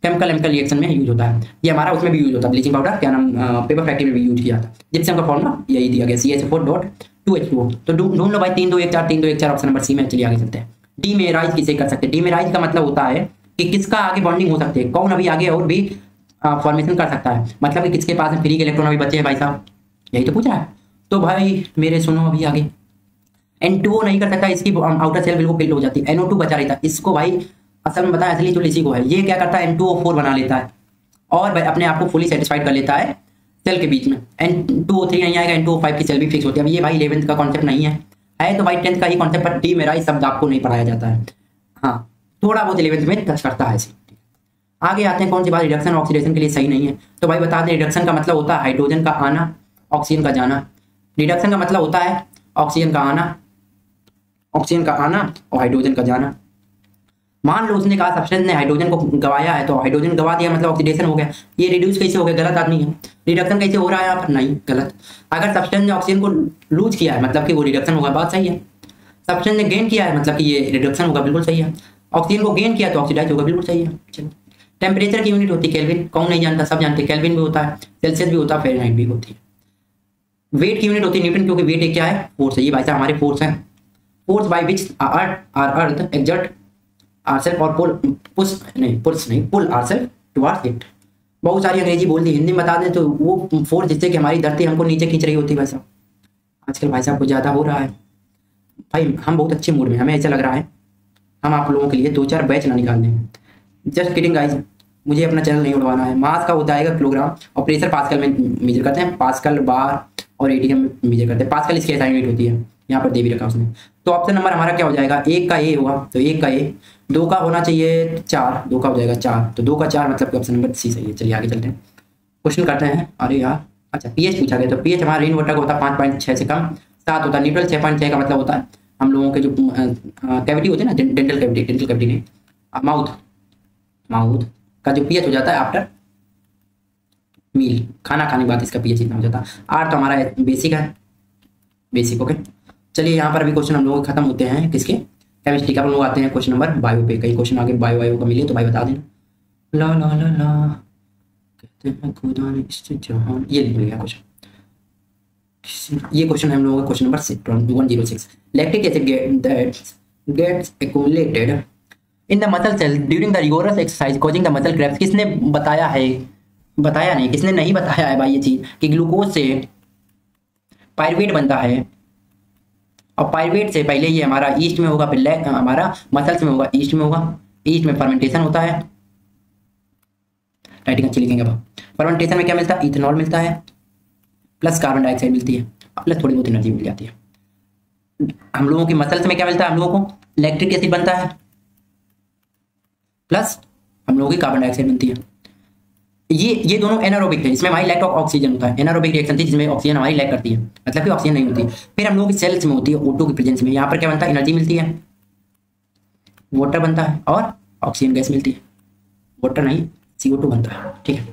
केमिकल रिएक्शन में यूज होता है, ये हमारा उसमें भी यूज होता है ब्लीचिंग पाउडर, क्या नाम पेपर फैक्ट्री में भी यूज किया था। जिप्सम का फॉर्मूला यही दिया गया CaSO4.2H2O। तो ढूंढ लो भाई 3 2 1 4 3 2 1 4 ऑप्शन नंबर सी में। चलिए आगे चलते हैं। डीमेराइज किसे कर सकते हैं? डीमेराइज का मतलब होता है कि किसका आगे बॉन्डिंग हो सकती है, कौन अभी आगे और भी फॉर्मेशन कर सकता है, मतलब कि किसके पास में फ्री के इलेक्ट्रॉन अभी बचे हैं भाई साहब, यही तो पूछा है। तो भाई मेरे सुनो अभी आगे, N2O नहीं कर सकता, इसकी आउटर सेल बिल्कुल फिल हो जाती है, NO2 बचा रहता है, इसको भाई असल में बताया असली तो इसी को है। ये क्या करता है N2O4 बना लेता है और अपने आप को फुली सेटिस्फाइड कर लेता है सेल के बीच में। N2O3 नहीं आएगा, N2O5 की सेल भी फिक्स होती है। अब ये भाई 11th का कॉन्सेप्ट नहीं है तो भाई 10th का ही कॉन्सेप्ट, पर डीमेराइज शब्द आपको नहीं पढ़ाया जाता है, हाँ थोड़ा बहुत 11th में टच करता है इसे। आगे आते हैं, कौन सी बात रिडक्शन ऑक्सीडेशन के लिए सही नहीं है, तो भाई बता दें रिडक्शन का मतलब होता है हाइड्रोजन का आना ऑक्सीजन का जाना। रिडक्शन का मतलब होता है ऑक्सीजन का आना और हाइड्रोजन का जाना। मान लो उसने कहा सब्सटेंस ने हाइड्रोजन को गवाया है, तो हाइड्रोजन गवा दिया मतलब ऑक्सीडेशन हो गया, ये रिड्यूस कैसे हो गया, गलत आदमी है। रिडक्शन कैसे हो रहा है यहाँ पर, नहीं गलत। अगर सब्सटेंस ने ऑक्सीजन को लूज किया है मतलब कि वो रिडक्शन होगा, बात सही है। सब्सटेंस ने गेन किया है मतलब कि ये रिडक्शन होगा, बिल्कुल सही है। ऑक्सीजन को गेन किया तो ऑक्सीडाइज होगा, बिल्कुल सही है। चलो, टेम्परेचर की यूनिट होती है केल्विन, कौन नहीं जानता, सब जानते हैं। केल्विन भी होता है, सेल्सियस भी होता है, फ़ारेनहाइट भी होती है। वेट की यूनिट होती है न्यूटन, क्योंकि वेट एक क्या है, फोर्स है। ये भाई साहब हमारे फोर्स है, force by which earth exert ourself और पुल आरसेल्फ टुवर्ड्स इट। बहुत सारी अंग्रेजी बोल दी, हिंदी में बता दें तो वो फोर्स जिससे कि हमारी धरती हमको नीचे खींच रही होती है। भाई साहब आजकल भाई साहब कुछ ज़्यादा हो रहा है भाई, हम बहुत अच्छे मूड में, हमें ऐसा लग रहा है हम आप लोगों के लिए 2-4 बैच ना निकाल दें। जस्ट किडिंग गाइस, मुझे अपना चैनल नहीं उड़वाना है। मास का होता है किलोग्राम और प्रेशर पास्कल में मेजर करते हैं, पास्कल बार और एटीएम में मेजर करते हैं। पास्कल इसकी SI यूनिट होती है, यहाँ पर दे भी रखा उसने। तो ऑप्शन नंबर हमारा क्या हो जाएगा, 1 का A होगा, तो 1 का A, 2 का होना चाहिए 4, 2 का हो जाएगा 4, तो 2 का 4 मतलब कि ऑप्शन नंबर सी सही है। चलिए आगे चलते हैं, क्वेश्चन करते हैं। अरे यार अच्छा, पीएच पूछा गया, तो पीएच हमारा रेन वाटर का होता है 5.6 से कम, 7 होता है। न्यूट्रल 6.6 का मतलब होता है हम लोगों के जो कैविटी होती है ना, डेंटल कैविटी नहीं, माउथ का जो पीएच हो जाता है आफ्टर मील, खाना खाने के बाद इसका पीएच इतना हो जाता है। आर तो हमारा बेसिक है, बेसिक ओके। चलिए यहाँ पर अभी क्वेश्चन हम लोग खत्म होते हैं किसके, केमिस्ट्री का। हम लोग आते हैं क्वेश्चन नंबर बायो पे। कई क्वेश्चन आगे बायो का मिले तो भाई बता देना। ला ला ला ला कहते हैं खुदा ने इससे जहान, ये मिल गया क्वेश्चन। ये क्वेश्चन हम लोगों का question number 106। Lactic acid gets accumulated in the muscle cell during the rigorous exercise causing the muscle cramps. किसने बताया है, बताया नहीं, किसने नहीं बताया है भाई ये चीज कि ग्लूकोज से पायरुवेट बनता है, और पायरुवेट से पहले ये हमारा ईस्ट में होगा, फिर हमारा मसल्स में होगा, ईस्ट में होगा। ईस्ट में फर्मेंटेशन होता है, राइटिंग अच्छी लिखेंगे। अब फर्मेंटेशन में क्या मिलता है, इथेनॉल मिलता है, प्लस कार्बन डाइऑक्साइड मिलती है, प्लस थोड़ी बहुत एनर्जी मिल जाती है। हम लोगों की मसल्स में क्या मिलता है, हम लोगों को लैक्टिक एसिड बनता है, प्लस हम लोगों की कार्बन डाइऑक्साइड बनती है। ये दोनों एनारोबिक है, इसमें हमारी लैक ऑफ ऑक्सीजन होता है। एनारोबिक रिएक्शन थी जिसमें ऑक्सीजन हमारी लैक करती है, मतलब कि ऑक्सीजन नहीं होती। फिर हम लोगों की सेल्स में होती है O2 की प्रेजेंस में। यहाँ पर क्या बनता है, एनर्जी मिलती है, वाटर बनता है और ऑक्सीजन गैस मिलती है। वाटर नहीं, CO2 बनता है, ठीक है।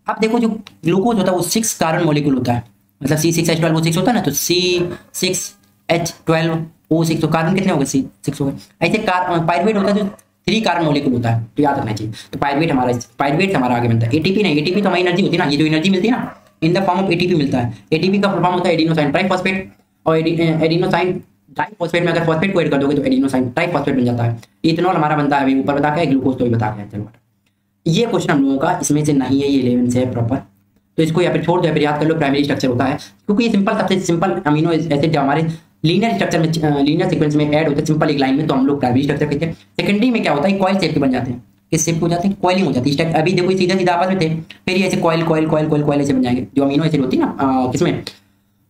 अब देखो जो ग्लूकोज होता है वो 6 कार्बन मॉलिक्यूल होता है, मतलब C6H12O6 होता है ना, तो C6H12O6, तो कार्बन कितने हो गए, C6 हो गए। ऐसे पायरुवेट होता है जो 3 कार्बन मॉलिक्यूल होता है, तो याद रखना चाहिए। तो पायरुवेट हमारा आगे बनता है। एटीपी नहीं, एटीपी तो हमारी एनर्जी होती है ना, ये जो एनर्जी मिलती है ना in the form of ATP मिलता है। एटीपी का फुल फॉर्म होता है एडिनोसाइन ट्राइफॉस्फेट, और एडिनोसाइन डाइफॉस्फेट में अगर फॉस्फेट को ऐड कर दोगे तो एडिनोसाइन ट्राइफॉस्फेट बन जाता है। इथेनॉल हमारा बनता है, अभी ऊपर बता के, ग्लूकोज तो भी बता के। चलो ये क्वेश्चन हम लोगों का इसमें से नहीं है, ये 11 से है प्रॉपर, तो इसको या फिर छोड़ दो या फिर याद कर लो, प्राइमरी स्ट्रक्चर होता है, क्योंकि ये सिंपल, सबसे सिंपल अमीनो एसिड जो हमारे लीनियर स्ट्रक्चर में, लीनियर सीक्वेंस में ऐड होता है सिंपल एक लाइन में, तो हम लोग प्राइमरी स्ट्रक्चर कहते हैं। सेकेंडरी में क्या होता है, कॉइल शेप के बन जाते हैं, किस शेप हो जाते हैं, कॉइलिंग हो जाती है। अभी देखो सीधा सीधा आपस में थे, फिर ये ऐसे coil coil coil coil coil ऐसे बन जाएंगे। जो अमीनो एसिड होती है ना किसमें,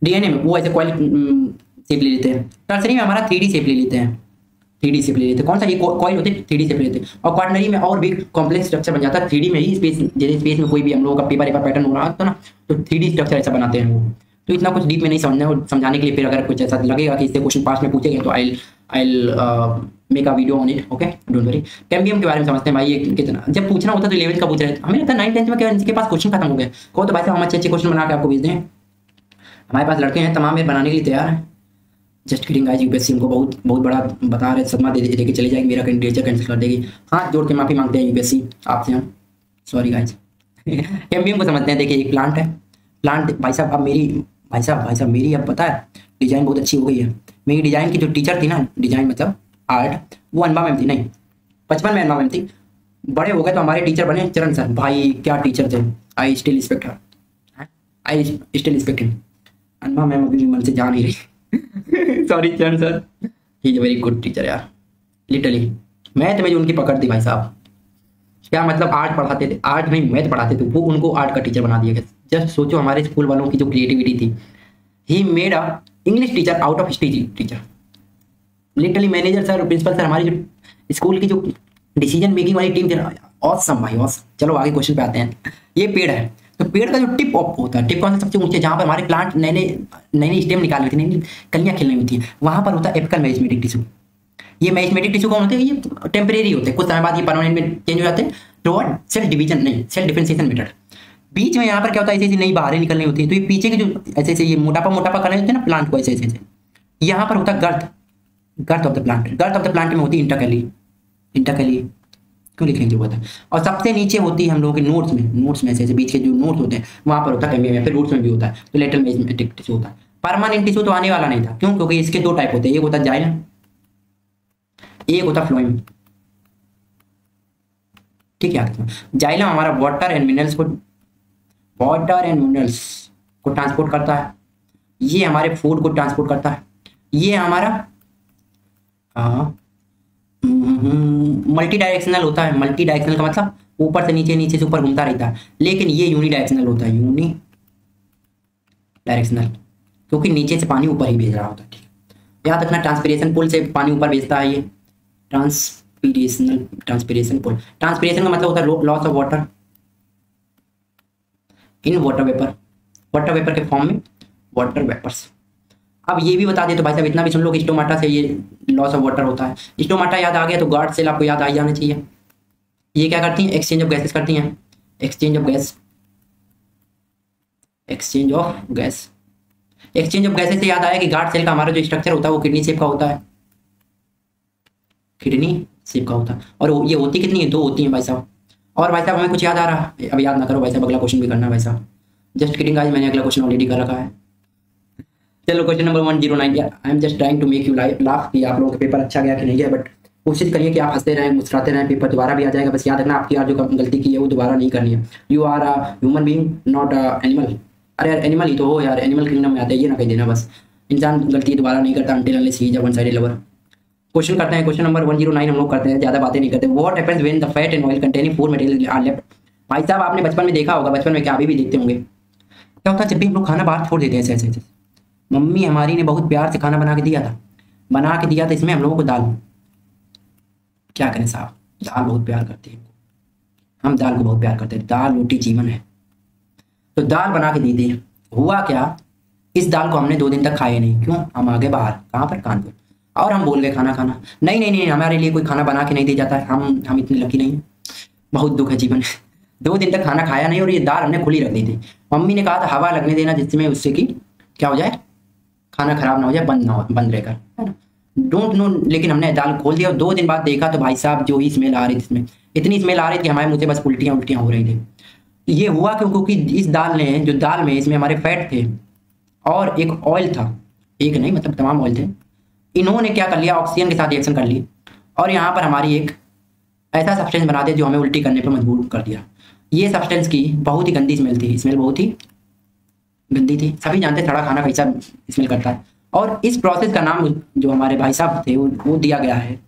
डीएनए में, वो ऐसे कॉइल शेप ले लेते हैं। टर्सरी में हमारा 3D शेप ले लेते हैं, 3D शेप ले लेते हैं। कौन सा, ये कॉइल होते हैं, 3D शेप ले लेते हैं। और क्वार्टनरी में और भी कॉम्प्लेक्स स्ट्रक्चर बन जाता है 3D में ही। स्पेस, जैसे स्पेस में कोई भी हम लोगों का पेपर पैटर्न हो रहा है तो ना, तो 3D स्ट्रक्चर ऐसा बनाते हैं वो। तो इतना कुछ डीप में नहीं समझना है, और समझाने के लिए फिर अगर कुछ ऐसा लगेगा कि इससे क्वेश्चन पास में पूछेंगे तो I make a video on it, okay, don't worry. Cambium के बारे में समझते हैं भाई, ये कितना जब पूछना होता तो 11th का पूछ रहे थे, हमें लगता है 9th 10th में क्या इनके पास क्वेश्चन खत्म हो गए। कहो तो भाई साहब हम अच्छे अच्छे क्वेश्चन बना के आपको भेज दें, हमारे पास लड़के हैं तमाम, ये बनाने के लिए तैयार है। जस्ट किडिंग गाइस, यूपीएससी उनको बहुत बहुत बड़ा बता रहे, सदमा दे के चले जाएगी, मेरा कैंडिडेचर कैंसिल कर देगी। हाथ जोड़ के माफी मांगते हैं यूपीएससी आपसे हम, सॉरी गाइस। कैम्बियम को समझते हैं। देखिए एक प्लांट है, प्लांट भाई साहब, अब मेरी भाई साहब मेरी अब पता है डिजाइन बहुत अच्छी हो गई है। मेरी डिजाइन की जो टीचर थी ना, डिजाइन मतलब आर्ट, वो अनबा मैम थी, नहीं बचपन में अनबा मैम थी। बड़े हो गए तो हमारे टीचर बने चरण सर। भाई क्या टीचर थे, I still respect her, I still respect him. अनबा मैम अभी भी मन से जा नहीं रही। Sorry Charan sir, he is very good teacher यार, लिटरली। मैथ में जो उनकी पकड़ थी भाई साहब, क्या मतलब, आर्ट पढ़ाते थे, आर्ट नहीं मैथ पढ़ाते थे, वो उनको आर्ट का टीचर बना दिया गया। जस्ट सोचो हमारे स्कूल वालों की जो क्रिएटिविटी थी। He made a English teacher out of history teacher, literally. Manager sir, principal sir, हमारी जो स्कूल की जो डिसीजन मेकिंग वाली टीम थी, ऑसम भाई ऑसम। चलो आगे क्वेश्चन पे आते हैं। ये पेड़ है, तो पेड़ का जो टिप ऑफ होता है, टिप कौन सा सबसे ऊंचे, जहाँ पर हमारे प्लांट नए नए स्टेम निकाल रही थी, नई कलियां खिलनी होती है, वहां पर होता है एपिकल मेरिस्टेमिक टिश्यू। ये मेरिस्टेमिक टिश्यू कौन होते हैं, ये टेम्परेरी होते हैं, कुछ समय बाद ये परमानेंट में चेंज हो जाते हैं टुवर्ड सेल डिवीजन, नहीं सेल डिफरेंशिएशन मेथड। बीच में यहाँ पर क्या होता है, ऐसी ऐसी नई बाहरें निकलनी होती है, तो ये पीछे के जो ऐसे ऐसे ये मोटापा करने होते हैं ना प्लांट को, ऐसे ऐसे यहाँ पर होता है girth, girth of the plant. Girth of the plant में होती है इंटरकैली, इंटरकैली क्यों लिखने की जरूरत है। और सबसे नीचे होती है हम लोगों के नोट्स में ऐसे बीच के जो नोट्स होते हैं वहां पर होता है कैम्बियम, या फिर रूट्स में भी होता है, तो लेटरल मेरिस्टेमिक टिश्यू होता है। परमानेंट टिश्यू तो आने वाला नहीं था, क्यों, क्योंकि इसके दो टाइप होते हैं, एक होता है जाइलम, एक होता फ्लोएम। ठीक है, जाइलम हमारा वाटर एंड मिनरल्स को ट्रांसपोर्ट करता है, ये हमारे फूड को ट्रांसपोर्ट करता है, ये हमारा मल्टी डायरेक्शनल होता है। मल्टी डायरेक्शनल का मतलब ऊपर से नीचे, नीचे से ऊपर घूमता रहता है, लेकिन ये यूनी डायरेक्शनल होता है, यूनी डायरेक्शनल, क्योंकि नीचे से पानी ऊपर ही भेज रहा होता है। ठीक है, याद रखना, ट्रांसपिरेशन पुल से पानी ऊपर भेजता है ये, ट्रांसपिरेशन पुल। ट्रांसपिरेशन का मतलब होता है loss of water in water vapour, water vapour के फॉर्म में वाटर वेपर्स। अब ये भी बता दे तो भाई साहब इतना भी सुन लो कि स्टोमाटा से ये लॉस ऑफ वाटर होता है। स्टोमाटा याद आ गया तो गार्ड सेल आपको याद आ जाना चाहिए। ये क्या करती हैं, एक्सचेंज ऑफ गैसेस करती हैं, exchange of gas, exchange of gas. Exchange of gases से याद आया कि गार्ड सेल का हमारा जो स्ट्रक्चर होता है वो किडनी शेप का होता है, किडनी शेप का होता है। और ये होती कितनी है, दो होती हैं भाई साहब। और भाई साहब हमें कुछ याद आ रहा है, अब याद ना करो भाई साहब, अगला क्वेश्चन भी करना है भाई साहब। जस्ट किडिंग गाइस, मैंने अगला क्वेश्चन ऑलरेडी कर रखा है। चलो question number 109। I am just trying to make you laugh कि आप लोगों का पेपर अच्छा गया कि नहीं गया, बट कोशिश करिए कि आप हंसते रहें, मुस्कुराते रहें, पेपर दोबारा भी आ जाएगा। बस याद रखना आपकी यार जो गलती की है वो दोबारा नहीं करनी है। You are a human being not a animal. अरे यार एनिमल ही तो हो यार, एनिमल किंगडम में आते हैं, ये ना कह देना बस। इंसान गलती दोबारा नहीं करता until unless he is a one sided lover. Question करते हैं, क्वेश्चन नंबर 109 हम लोग करते हैं, ज्यादा बातें नहीं करते। What happens when the fat and oil containing food material are left. भाई साहब आपने बचपन में देखा होगा, बचपन में क्या अभी भी देखते होंगे, क्या होता है जब भी हम लोग खाना बाहर छोड़ देते हैं ऐसे ऐसे। मम्मी हमारी ने बहुत प्यार से खाना बना के दिया था, इसमें हम लोगों को दाल, क्या करें साहब, दाल बहुत प्यार करती है, हम दाल को बहुत प्यार करते हैं, दाल रोटी जीवन है। तो दाल बना के दी थी, हुआ क्या, इस दाल को हमने 2 दिन तक खाए नहीं, क्यों, हम आ गए बाहर, कहाँ पर, कानपुर, और हम बोल गए खाना नहीं नहीं नहीं, हमारे लिए कोई खाना बना के नहीं दिया जाता है, हम इतने लकी नहीं है, बहुत दुख है जीवन। 2 दिन तक खाना खाया नहीं और ये दाल हमने खुली रख दी थी। मम्मी ने कहा था हवा लगने देना जिसमें उससे कि क्या हो जाए, खाना खराब ना हो जाए, बंद रहकर, है ना, डोंट नो। लेकिन हमने दाल खोल दिया और 2 दिन बाद देखा तो भाई साहब जो ही स्मेल आ रही थी, इसमें इतनी स्मेल आ रही थी हमारे मुँह से बस उल्टियाँ हो रही थी। ये हुआ क्यों, क्योंकि इस दाल में इसमें हमारे फैट थे और एक ऑयल था, एक नहीं मतलब तमाम ऑयल थे। इन्होंने क्या कर लिया, ऑक्सीजन के साथ रिएक्शन कर ली और यहाँ पर हमारी एक ऐसा सब्सटेंस बना दिया जो हमें उल्टी करने पर मजबूर कर दिया। ये सब्सटेंस की बहुत ही गंदी स्मेल थी, स्मेल बहुत ही गंदी थी। सभी जानते हैं सड़ा खाना कैसा स्मेल करता है। और इस प्रोसेस का नाम जो हमारे भाई साहब थे वो दिया गया है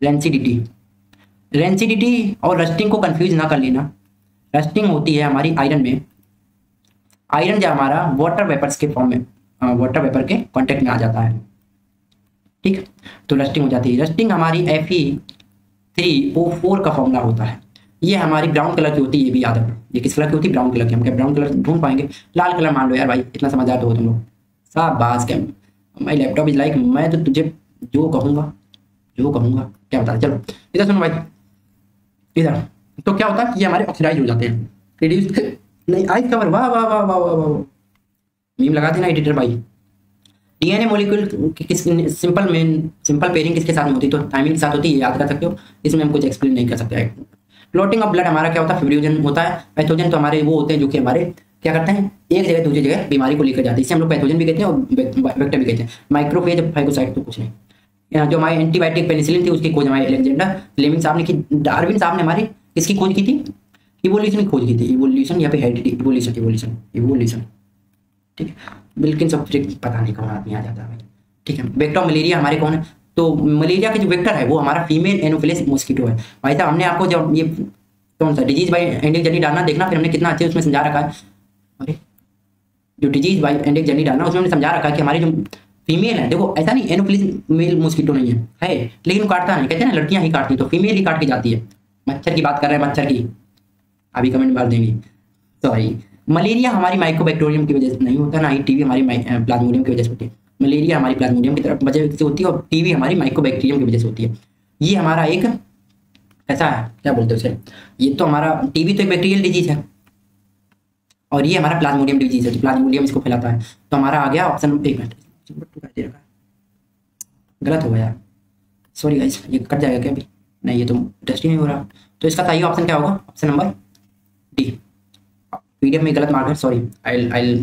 रेंसिडिटी। रेंसिडिटी और रस्टिंग को कंफ्यूज ना कर लेना। रस्टिंग होती है हमारी आयरन में, आयरन जो हमारा वाटर वेपर्स के फॉर्म में, वाटर वेपर के कांटेक्ट में आ जाता है, ठीक, तो रस्टिंग हो जाती है। रस्टिंग हमारी Fe3O4 का फॉर्मूला होता है। ये हमारी ब्राउन कलर की होती है, ये भी याद रखो। ये किस कलर की होती है? ब्राउन कलर की। हम क्या ब्राउन कलर ढूंढ पाएंगे? लाल कलर मान लो यार भाई, इतना समझदार तो हो तुम लोग। शाबाश। क्या माई लैपटॉप इज लाइक, मैं तो तुझे जो कहूँगा क्या बता। चलो इधर सुनो भाई, इधर। तो क्या होता है कि ये हमारे ऑक्सीडाइज हो जाते हैं, रिड्यूस नहीं आइस कवर। वाह वाह वाह वाह वाह वाह, मीम लगा देना एडिटर भाई। डीएनए मॉलिक्यूल किस सिंपल पेयरिंग किसके साथ में होती है? तो थायमिन के साथ होती है, याद कर सकते हो। इसमें हम कुछ एक्सप्लेन नहीं कर सकते। क्लॉटिंग ऑफ ब्लड हमारा क्या होता है? फिब्रियोजन होता है। पैथोजन तो हमारे वो होते हैं जो कि हमारे क्या करते हैं, एक जगह दूसरी जगह बीमारी को लेकर जाते हैं। इसे हम लोग पैथोजन भी कहते हैं और वेक्टर भी कहते हैं। माइक्रोफेज, फाइगोसाइट तो कुछ नहीं। जो हमारी एंटीबायोटिक पेनिसिलिन थी उसकी खोज हमारे अलेक्जेंडर फ्लेमिंग साहब ने की। डार्विन साहब ने हमारी इसकी खोज की थी, इवोल्यूशन की खोज की थी। इवोल्यूशन या फिर हेरिडिटी, इवोल्यूशन ठीक है। बिल्कुल सब पता नहीं कौन आदमी आ जाता है भाई, ठीक है। वेक्टर ऑफ मलेरिया हमारे कौन है? तो मलेरिया के जो वेक्टर है वो हमारा फीमेल एनोफिलिस मॉस्किटो है। भाई साहब हमने आपको जब ये कौन सा डिजीज बाई एंडिक जर्नी डालना देखना, फिर हमने कितना अच्छे उसमें समझा रखा है। अरे जो डिजीज बाई एंडिक जर्नी डालना उसमें हमने समझा रखा है कि हमारी जो फीमेल है, देखो ऐसा नहीं एनोफिलिस मेल मॉस्किटो नहीं है लेकिन वो काटता नहीं, कहते हैं ना लड़कियां ही काटती, तो फीमेल ही काट के जाती है। मच्छर की बात कर रहे हैं, मच्छर की, अभी कमेंट मार देंगे, सॉरी। मलेरिया हमारी माइकोबैक्टीरियम की वजह से नहीं होता, ना ही टीवी हमारी प्लाज्मोडियम की वजह से होती है। मलेरिया हमारी प्लाज्मोडियम की तरफ वजह से होती है और टीवी हमारी माइकोबैक्टीरियम की वजह से होती है। ये हमारा एक ऐसा है, क्या बोलते हैं उसे, ये तो हमारा टीवी तो एक बैक्टीरियल डिजीज है और ये हमारा प्लाज्मोडियम डिजीज है, तो प्लाज्मोडियम इसको फैलाता है। तो हमारा आ गया ऑप्शन, एक मिनट गलत हो गया यार, सॉरी गाइस, ये कट जाएगा क्या अभी? नहीं, ये तो टेस्ट ही नहीं हो रहा। तो इसका सही ऑप्शन क्या होगा? Option number D. पीडीएफ में गलत मार्क है, sorry, I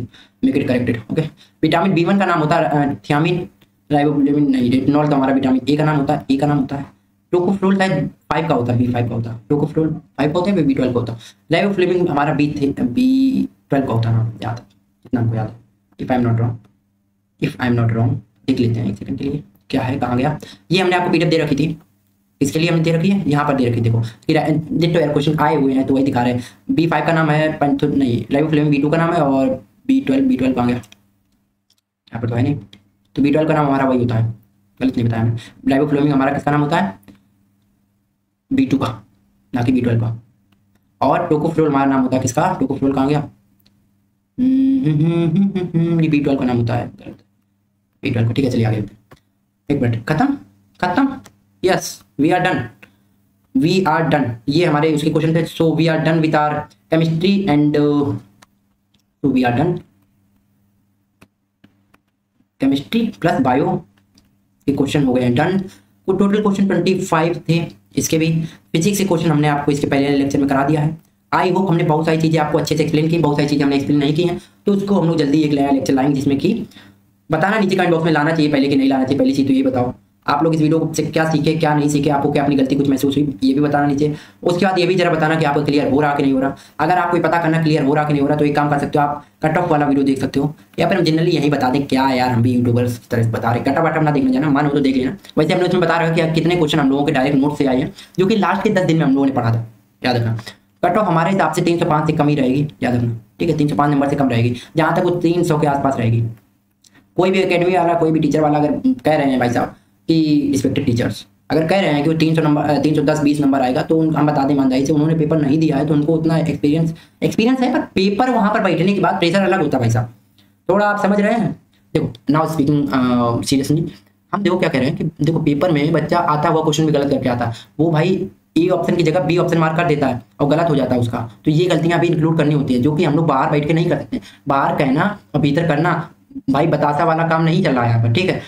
make it corrected, okay. Vitamin B1 का नाम होता है थियामिन, राइबोफ्लेविन नहीं, रेटिनॉल तो हमारा विटामिन ए का नाम होता है, ए का नाम होता है। टोकोफ्लोल शायद 5 का होता है, B5 का होता है। टोकोफ्लोल 5 का होता है, B12 का होता है। राइबोफ्लेविन हमारा B12 का होता है, याद है, इतना हमको याद है, if I am not wrong. देख लेते हैं एक सेकंड के लिए, क्या है, कहाँ गया ये? हमने आपको पीडीएफ दे रखी थी, इसके लिए हमने दे रखी है, यहाँ पर दे रखी, देखो डिट्टो यार, क्वेश्चन आए हुए हैं तो वही दिखा रहे हैं। B5 का नाम है नहीं, राइबोफ्लेविन B2 का नाम है, और B12 कहाँ गया? यहाँ पर तो है नहीं। तो B12 का नाम हमारा वही होता है, गलत नहीं बताया मैंने। राइबोफ्लेविन हमारा किसका नाम होता है? B2 का, ना कि B12 का। और टोकोफ्लोल हमारा नाम होता है किसका? टोकोफ्लोल कहाँ गया? ये B12 का नाम होता है, गलत, B12 का, ठीक है। चलिए आगे, एक मिनट, खत्म, यस, वी आर डन। ये हमारे उसके क्वेश्चन थे। So we are done with our chemistry and so we are done chemistry plus bio के क्वेश्चन हो गए हैं डन। तो टोटल क्वेश्चन 25 थे। इसके भी फिजिक्स के क्वेश्चन हमने आपको इसके पहले लेक्चर में करा दिया है। आई होप हमने बहुत सारी चीज़ें आपको अच्छे से एक्सप्लेन की, बहुत सारी चीज़ें हमने एक्सप्लेन नहीं की हैं, तो उसको हम लोग जल्दी एक नया लेक्चर लाएंगे जिसमें कि बताना नीचे कमेंट बॉक्स में लाना चाहिए पहले कि नहीं लाना चाहिए। पहली चीज़ तो ये बताओ आप लोग इस वीडियो से क्या सीखे, क्या नहीं सीखे, आपको क्या अपनी गलती कुछ महसूस हुई, ये भी बताना नीचे। उसके बाद ये भी जरा बताना कि आपको क्लियर हो रहा कि नहीं हो रहा। अगर आपको पता करना क्लियर हो रहा कि नहीं हो रहा तो एक काम कर सकते हो, आप कट ऑफ वाला वीडियो देख सकते हो, या फिर हम जनरली यही बता दें, क्या यार हम भी यूट्यूबर्स की तरह बता रहे, कटा वाटा ना देखना जाना, मन हो तो देख लेना। वैसे हमने उसमें बता रहा है कि कितने क्वेश्चन हम लोगों के डायरेक्ट नोट से आए हैं, जो कि लास्ट के 10 दिन में हम लोगों ने पढ़ा था, याद रखना। कट ऑफ हमारे हिसाब से 305 से कम ही रहेगी, याद रखना, ठीक है। 305 नंबर से कम रहेगी, जहाँ तक वो 300 के आसपास रहेगी। कोई भी एकेडमी वाला, कोई भी टीचर वाला अगर कह रहे हैं भाई साहब कि रिस्पेक्टेड टीचर्स अगर कह रहे हैं कि वो 310-20 नंबर आएगा, तो हम बता दें ईमानदारी से, उन्होंने पेपर नहीं दिया है तो उनको उतना एक्सपीरियंस है, पर पेपर वहाँ पर बैठने के बाद प्रेशर अलग होता है भाई साहब, थोड़ा आप समझ रहे हैं। देखो नाउ स्पीकिंग सीरियसली, हम देखो क्या कह रहे हैं कि देखो पेपर में बच्चा आता हुआ क्वेश्चन भी गलत करके आता है, वो भाई ए ऑप्शन की जगह बी ऑप्शन मार्क कर देता है और गलत हो जाता है उसका, तो ये गलतियां भी इंक्लूड करनी होती है, जो कि हम लोग बाहर बैठ के नहीं कर सकते। बाहर कहना और भीतर करना भाई बतासा वाला काम नहीं चल रहा है यहाँ पर, ठीक है।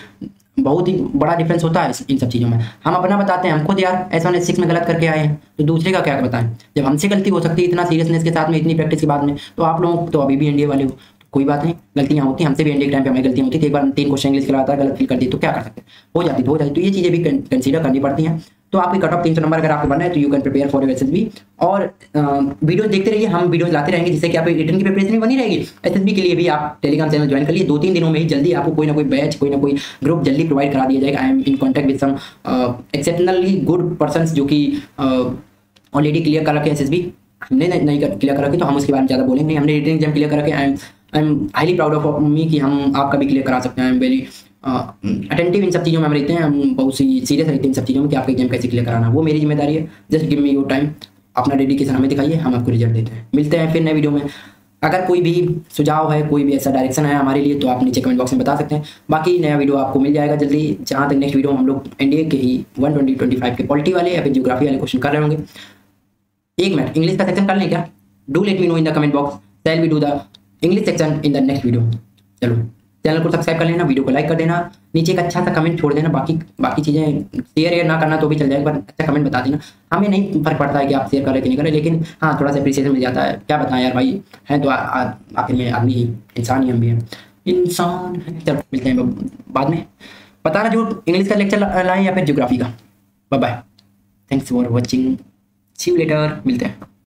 बहुत ही बड़ा डिफरेंस होता है इन सब चीज़ों में। हम अपना बताते हैं, हम खुद यार S1 S6 में गलत करके आए हैं, तो दूसरे का क्या बताएं। जब हमसे गलती हो सकती है इतना सीरियसनेस के साथ में, इतनी प्रैक्टिस के बाद में, तो आप लोग तो अभी भी एनडीए वाले हो, तो कोई बात नहीं, गलतियां होती हैं, हमसे भी एनडीए के टाइम पे हमें गलतियां होती थी। एक बार 3 क्वेश्चन इंग्लिश के लगातार गलत फिल कर दी तो क्या कर सकते हैं, हो जाती तो ये चीज़ें भी कंसीडर करनी पड़ती हैं। तो आपकी कट ऑफ 300 नंबर अगर आपको बनना है तो you can prepare for your SSB. और वीडियो देखते रहिए, हम वीडियोस लाते रहेंगे जिससे कि आपकी रिटर्न की प्रिपरेशन भी बनी रहेगी। एसएसबी के लिए भी आप टेलीग्राम चैनल ज्वाइन कर लिए, 2-3 दिनों में ही जल्दी आपको कोई ना कोई बैच, कोई ना कोई ग्रुप जल्दी प्रोवाइड करा दिया जाएगा। I am in contact with some exceptionally good person जो कि ऑलरेडी क्लियर कर रखे एसएसबी। हमने नहीं क्लियर कर रखी तो हम उसके बारे में ज़्यादा बोलेंगे नहीं। हमने रिटर्न एग्जाम क्लियर कर रखे। I am highly proud of me कि हम आपका भी क्लियर करा सकते हैं। I am very attentive in सब चीज़ों में हम रहते हैं, हम बहुत सी सीरियस रहते हैं इन सब चीज़ों में कि आपका एग्जाम कैसे क्लियर कराना, वो मेरी जिम्मेदारी है। Just give me your time, अपना डेडिकेशन हमें दिखाइए, हम आपको रिजल्ट देते हैं। मिलते हैं फिर नए वीडियो में। अगर कोई भी सुझाव है, कोई भी ऐसा डायरेक्शन है हमारे लिए तो आप नीचे कमेंट बॉक्स में बता सकते हैं। बाकी नया वीडियो आपको मिल जाएगा जल्दी। जहाँ तक नेक्स्ट वीडियो हम लोग एनडीए के ही 120-25 के पॉलिटी वाले या फिर ज्योग्राफी वाले क्वेश्चन कर रहे होंगे। एक मिनट, इंग्लिश का सेक्शन कर लें क्या? Do let me know in the comment box, shall we do the English section in the next video. चलो, चैनल को सब्सक्राइब कर लेना, वीडियो को लाइक कर देना, नीचे एक अच्छा सा कमेंट छोड़ देना। बाकी चीज़ें शेयर ना करना तो भी चल जाएगा, पर अच्छा कमेंट बता देना। हमें नहीं फर्क पड़ता है कि आप शेयर करें कि नहीं करें, लेकिन हाँ थोड़ा सा अप्रिसिएशन मिल जाता है। क्या बताएं यार भाई, हैं तो आखिर में आदमी ही, इंसान ही हम भी हैं, इंसान है। चलो मिलते हैं बाद में। बताना जो इंग्लिश का लेक्चर लाएँ या फिर ज्योग्राफी का। Bye bye, thanks for watching, see you later, मिलते हैं।